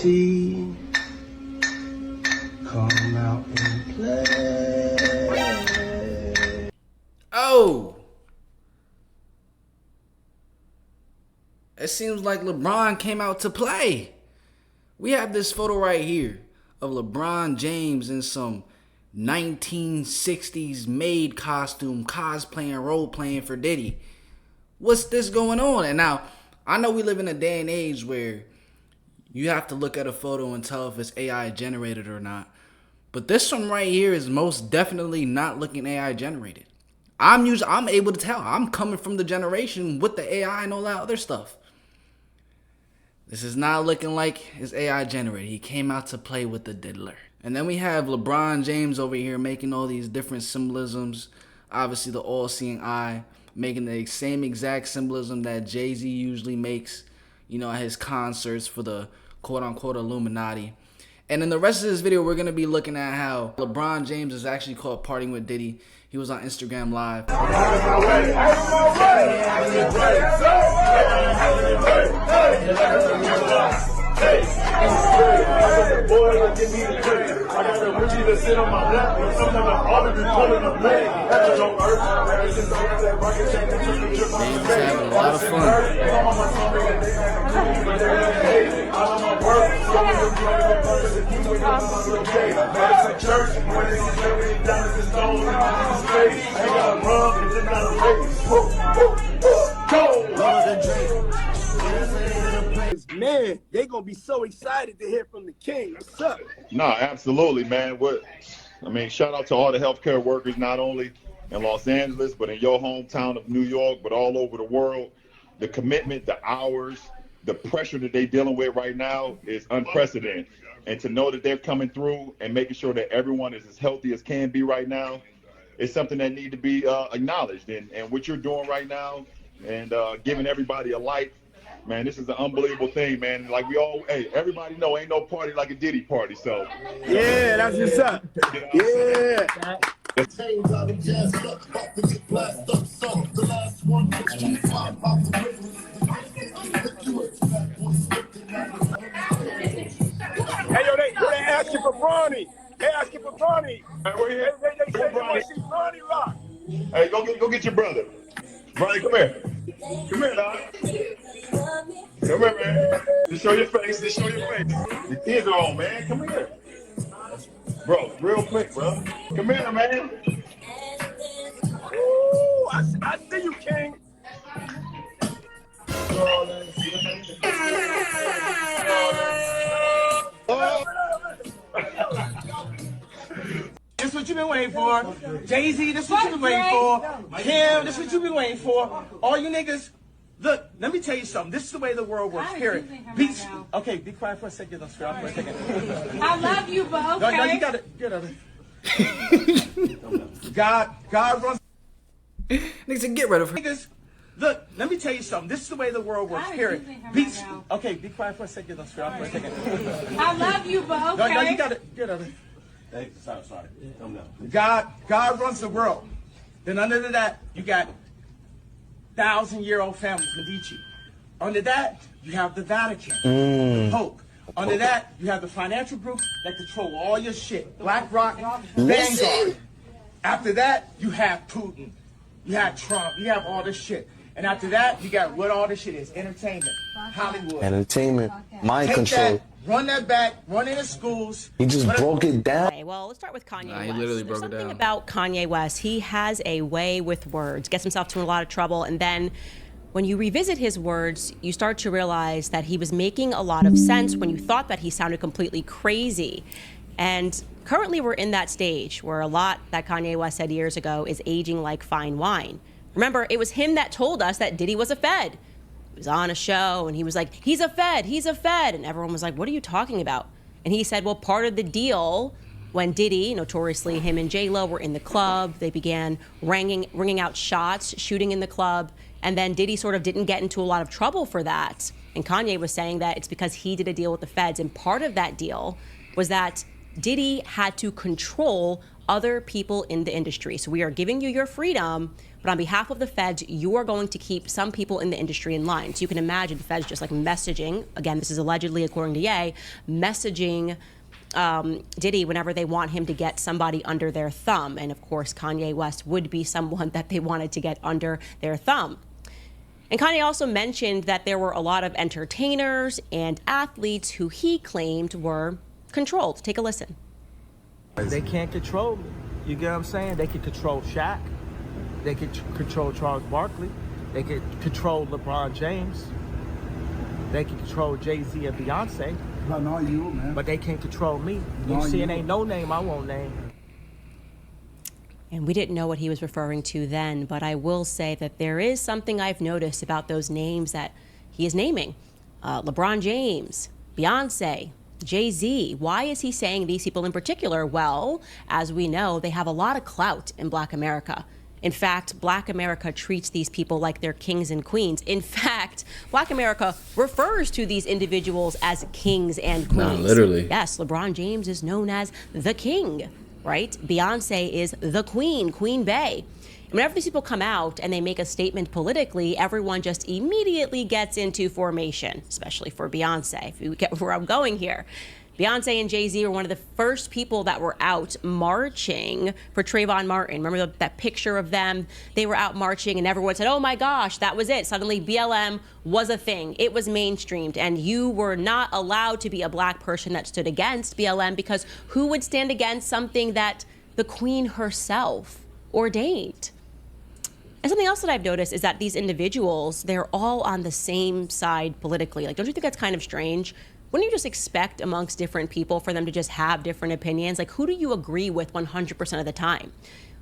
T, come out and play. Oh! It seems like LeBron came out to play. We have this photo right here of LeBron James in some 1960s maid costume, cosplaying, role-playing for Diddy. What's this going on? And now, I know we live in a day and age where you have to look at a photo and tell if it's AI generated or not. But this one right here is most definitely not looking AI generated. I'm able to tell. I'm coming from the generation with the AI and all that other stuff. This is not looking like it's AI generated. He came out to play with the diddler. And then we have LeBron James over here making all these different symbolisms. Obviously, the all-seeing eye, making the same exact symbolism that Jay-Z usually makes, you know, at his concerts for the quote-unquote Illuminati. And in the rest of this video, we're going to be looking at how LeBron James is actually caught partying with Diddy. He was on Instagram Live. James is having a lot of fun. Man, they gonna be so excited to hear from the king. What's up? No, absolutely, man. Shout out to all the healthcare workers, not only in Los Angeles, but in your hometown of New York, but all over the world. The commitment, the hours, the pressure that they're dealing with right now is unprecedented. And to know that they're coming through and making sure that everyone is as healthy as can be right now is something that need to be acknowledged. And what you're doing right now and giving everybody a light, man, this is an unbelievable thing, man. Like everybody know ain't no party like a Diddy party. So yeah, that's what's up. Yeah. Hey, yo, they asking for Bronny. They asking for Bronny. They say they want to see Bronny rock. Hey, go get your brother. Bronny, come here. Come here, dog. Come here, man. Just show your face. The kids are on, man. Come here. Bro, real quick, bro. Come here, man. Ooh, I see you, King. This is what you've been waiting for. Jay-Z, this is what you've been waiting for. Kim, this is what you've been waiting for. All you niggas, look, let me tell you something. This is the way the world works, period. Okay, be quiet for a second. Don't scream for a second. I love you, but okay. No, you got it. Get over it. God runs. Niggas said get rid of her. Niggas, look, let me tell you something. This is the way the world works, period. Okay, be quiet for a second. Don't scream for a second. I love you, but okay. No, you got it. Get over it. Hey, sorry. Come down. God runs the world. Then under that, you got 1,000-year-old families, Medici. Under that, you have the Vatican, the Pope. Under that, you have the financial groups that control all your shit. BlackRock, Vanguard. After that, you have Putin. You have Trump. You have all this shit. And after that, you got what all this shit is. Entertainment. Hollywood. Entertainment. Mind Take control. That, run that back. Run into schools. He just broke it down. Okay, well, let's start with Kanye West. He literally There's broke it something down. about Kanye West. He has a way with words, gets himself to a lot of trouble, and then when you revisit his words, you start to realize that he was making a lot of sense when you thought that he sounded completely crazy. And currently we're in that stage where a lot that Kanye West said years ago is aging like fine wine. Remember, it was him that told us that Diddy was a Fed. He was on a show and he was like, he's a Fed. And everyone was like, what are you talking about? And he said, well, part of the deal when Diddy, notoriously him and J-Lo were in the club, they began ringing out shots, shooting in the club. And then Diddy sort of didn't get into a lot of trouble for that. And Kanye was saying that it's because he did a deal with the feds. And part of that deal was that Diddy had to control other people in the industry. So we are giving you your freedom, but on behalf of the feds, you are going to keep some people in the industry in line. So you can imagine the feds just like messaging, again, this is allegedly according to Ye, messaging Diddy whenever they want him to get somebody under their thumb. And of course, Kanye West would be someone that they wanted to get under their thumb. And Kanye also mentioned that there were a lot of entertainers and athletes who he claimed were controlled. Take a listen. They can't control me. You get what I'm saying? They can control Shaq. They can control Charles Barkley. They can control LeBron James. They can control Jay-Z and Beyonce. But not you, man. But they can't control me. You see, it ain't no name I won't name. And we didn't know what he was referring to then, but I will say that there is something I've noticed about those names that he is naming. LeBron James, Beyonce, Jay-Z. Why is he saying these people in particular? Well, as we know, they have a lot of clout in Black America. In fact, Black America treats these people like they're kings and queens. In fact, Black America refers to these individuals as kings and queens. No, literally. Yes, LeBron James is known as the king, right? Beyonce is the queen, Queen Bey. Whenever these people come out and they make a statement politically, everyone just immediately gets into formation, especially for Beyonce, if you get where I'm going here. Beyonce and Jay-Z were one of the first people that were out marching for Trayvon Martin. Remember that picture of them? They were out marching and everyone said, oh my gosh, that was it. Suddenly BLM was a thing. It was mainstreamed and you were not allowed to be a Black person that stood against BLM, because who would stand against something that the Queen herself ordained? And something else that I've noticed is that these individuals, they're all on the same side politically. Like, don't you think that's kind of strange? Wouldn't you just expect amongst different people for them to just have different opinions? Like, who do you agree with 100% of the time?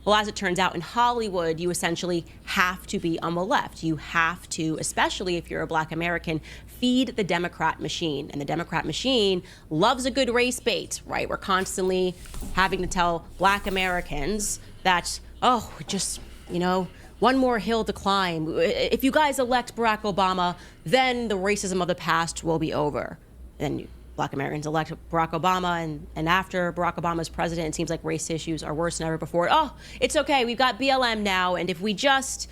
Well, as it turns out, in Hollywood, you essentially have to be on the left. You have to, especially if you're a Black American, feed the Democrat machine. And the Democrat machine loves a good race bait, right? We're constantly having to tell Black Americans that, oh, just, you know, one more hill to climb. If you guys elect Barack Obama, then the racism of the past will be over. Then Black Americans elect Barack Obama, and after Barack Obama's president, it seems like race issues are worse than ever before. Oh, it's okay, we've got BLM now, and if we just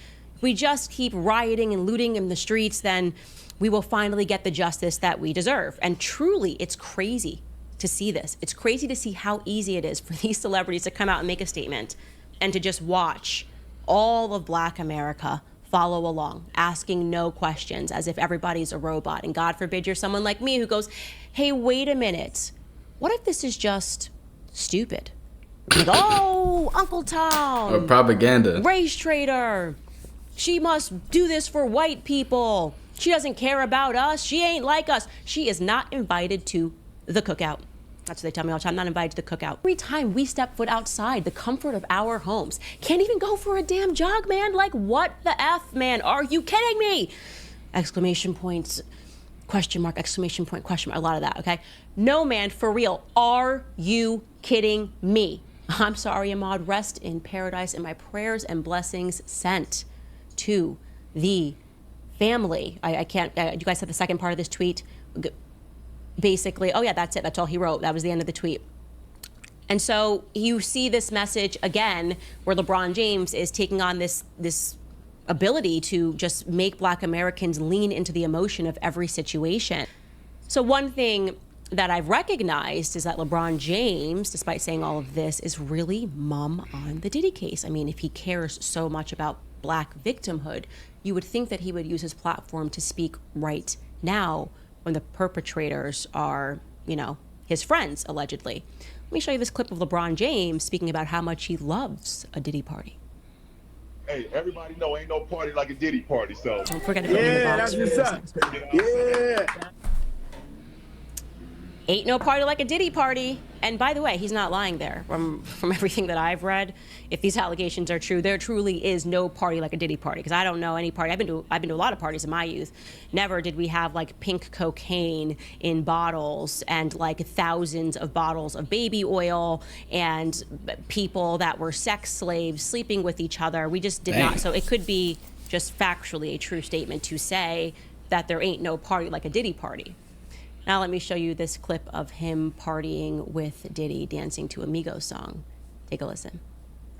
keep rioting and looting in the streets, then we will finally get the justice that we deserve. And truly, it's crazy to see this. It's crazy to see how easy it is for these celebrities to come out and make a statement and to just watch all of Black America follow along, asking no questions, as if everybody's a robot. And God forbid you're someone like me who goes, hey, wait a minute. What if this is just stupid? Like, oh, Uncle Tom. Or propaganda. Race traitor. She must do this for white people. She doesn't care about us. She ain't like us. She is not invited to the cookout. That's what they tell me all the time. I'm not invited to the cookout. Every time we step foot outside the comfort of our homes, can't even go for a damn jog, man. Like, what the F, man? Are you kidding me? Exclamation points, question mark, exclamation point, question mark. A lot of that, okay? No, man, for real. Are you kidding me? I'm sorry, Ahmad. Rest in paradise, and my prayers and blessings sent to the family. I can't, you guys have the second part of this tweet? Basically, oh yeah, that's it. That's all he wrote. That was the end of the tweet. And so you see this message again, where LeBron James is taking on this ability to just make Black Americans lean into the emotion of every situation. So one thing that I've recognized is that LeBron James, despite saying all of this, is really mum on the Diddy case. I mean, if he cares so much about Black victimhood, you would think that he would use his platform to speak right now, when the perpetrators are, you know, his friends, allegedly. Let me show you this clip of LeBron James speaking about how much he loves a Diddy party. Hey, everybody know ain't no party like a Diddy party, so. Don't forget to put in the box. That's what's up. Yeah. Ain't no party like a Diddy party. And by the way, he's not lying there. From everything that I've read, if these allegations are true, there truly is no party like a Diddy party. Because I don't know any party. I've been to a lot of parties in my youth. Never did we have like pink cocaine in bottles and like thousands of bottles of baby oil and people that were sex slaves sleeping with each other. We just did not. So it could be just factually a true statement to say that there ain't no party like a Diddy party. Now let me show you this clip of him partying with Diddy, dancing to a Migos song. Take a listen.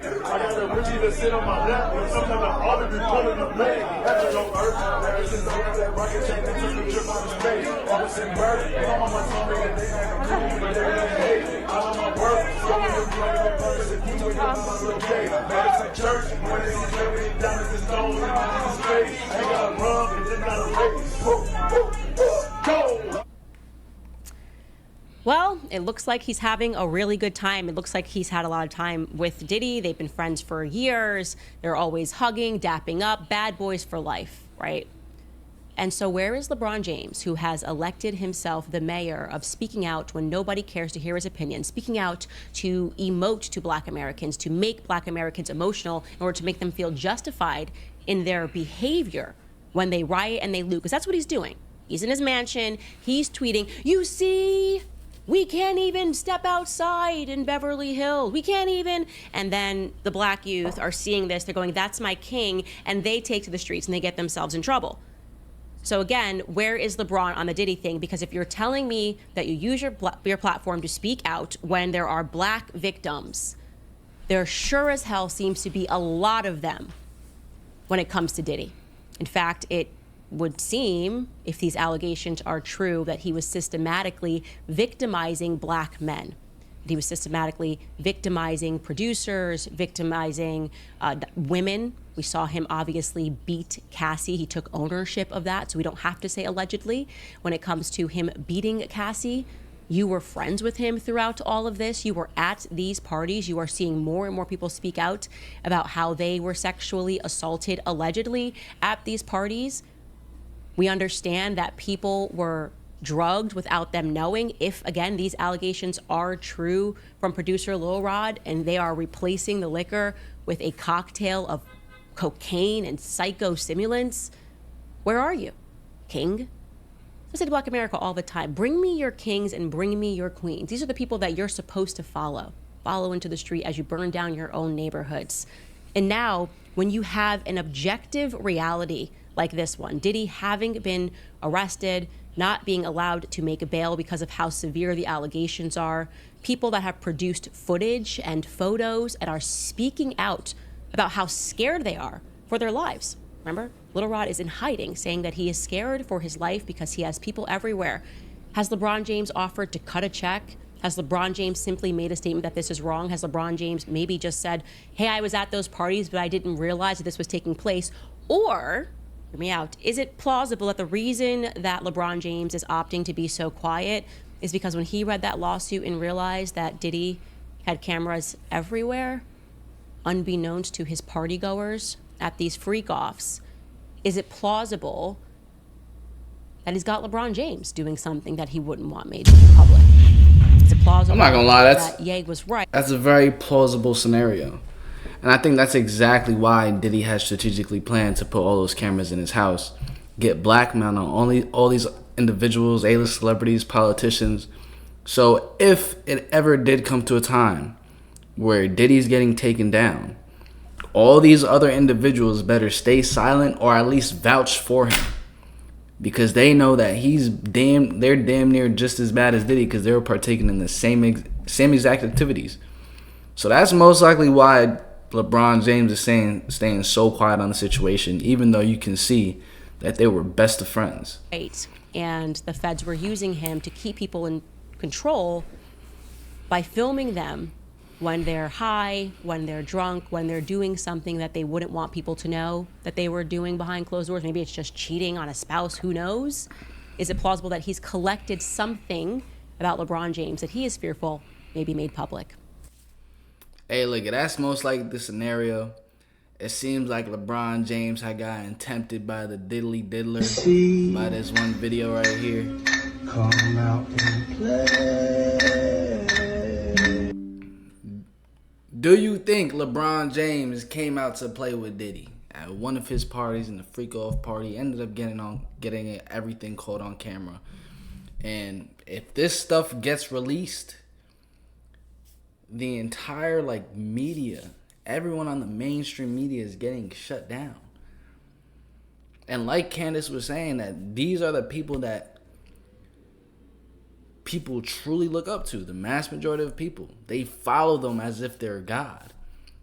I got a Richie that sit on my lap, and sometimes I ought to be pulling the bag. After no earth, ever since I got that rocket chain that took a trip out of space. I was in bird, and I'm on my tongue, and they had a pretty, but they ain't hate. I know my work, going to play the purpose, and you ain't got my little day. Madison Church, when they see every diamond and stone in my face. I ain't got a run, and it's not a race. Go! Well, it looks like he's having a really good time. It looks like he's had a lot of time with Diddy. They've been friends for years. They're always hugging, dapping up, bad boys for life, right? And so where is LeBron James, who has elected himself the mayor of speaking out when nobody cares to hear his opinion, speaking out to emote to Black Americans, to make Black Americans emotional in order to make them feel justified in their behavior when they riot and they loot? Because that's what he's doing. He's in his mansion. He's tweeting, you see, we can't even step outside in Beverly Hills. We can't even. And then the Black youth are seeing this. They're going, that's my king. And they take to the streets and they get themselves in trouble. So again, where is LeBron on the Diddy thing? Because if you're telling me that you use your platform to speak out when there are Black victims, there sure as hell seems to be a lot of them when it comes to Diddy. In fact, it would seem, if these allegations are true, that he was systematically victimizing Black men. He was systematically victimizing producers, victimizing women. We saw him obviously beat Cassie. He took ownership of that, so we don't have to say allegedly. When it comes to him beating Cassie, you were friends with him throughout all of this. You were at these parties. You are seeing more and more people speak out about how they were sexually assaulted allegedly at these parties. We understand that people were drugged without them knowing. If, again, these allegations are true from producer Lil Rod and they are replacing the liquor with a cocktail of cocaine and psychostimulants, where are you, king? I say to Black America all the time, bring me your kings and bring me your queens. These are the people that you're supposed to follow into the street as you burn down your own neighborhoods. And now, when you have an objective reality like this one, Diddy having been arrested, not being allowed to make a bail because of how severe the allegations are, people that have produced footage and photos and are speaking out about how scared they are for their lives. Remember, Lil Rod is in hiding, saying that he is scared for his life because he has people everywhere. Has LeBron James offered to cut a check? Has LeBron James simply made a statement that this is wrong? Has LeBron James maybe just said, hey, I was at those parties, but I didn't realize that this was taking place? Or, hear me out, is it plausible that the reason that LeBron James is opting to be so quiet is because when he read that lawsuit and realized that Diddy had cameras everywhere, unbeknownst to his party goers at these freak-offs, is it plausible that he's got LeBron James doing something that he wouldn't want made public? Is it plausible? I'm not gonna lie, that Ye was right? That's a very plausible scenario. And I think that's exactly why Diddy has strategically planned to put all those cameras in his house, get blackmail on all these individuals, A-list celebrities, politicians. So if it ever did come to a time where Diddy's getting taken down, all these other individuals better stay silent or at least vouch for him, because they know that they're damn near just as bad as Diddy because they were partaking in the same exact activities. So that's most likely why LeBron James is staying so quiet on the situation, even though you can see that they were best of friends. Right. And the feds were using him to keep people in control by filming them when they're high, when they're drunk, when they're doing something that they wouldn't want people to know that they were doing behind closed doors. Maybe it's just cheating on a spouse, who knows? Is it plausible that he's collected something about LeBron James that he is fearful may be made public? Hey, look, that's most likely the scenario. It seems like LeBron James had gotten tempted by the diddly diddler by this one video right here. Come out and play. Do you think LeBron James came out to play with Diddy at one of his parties in the FREAKOFF party? Ended up getting everything caught on camera. And if this stuff gets released, the entire media, everyone on the mainstream media is getting shut down. And like Candace was saying, that these are the people that people truly look up to. The mass majority of people, they follow them as if they're God.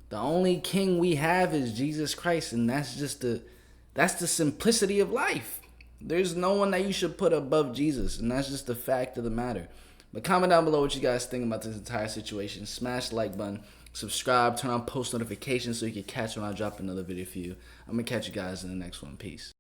The only king we have is Jesus Christ, and that's the simplicity of life. There's no one that you should put above Jesus, and that's just the fact of the matter. But comment down below what you guys think about this entire situation. Smash the like button, subscribe, turn on post notifications so you can catch when I drop another video for you. I'm gonna catch you guys in the next one. Peace.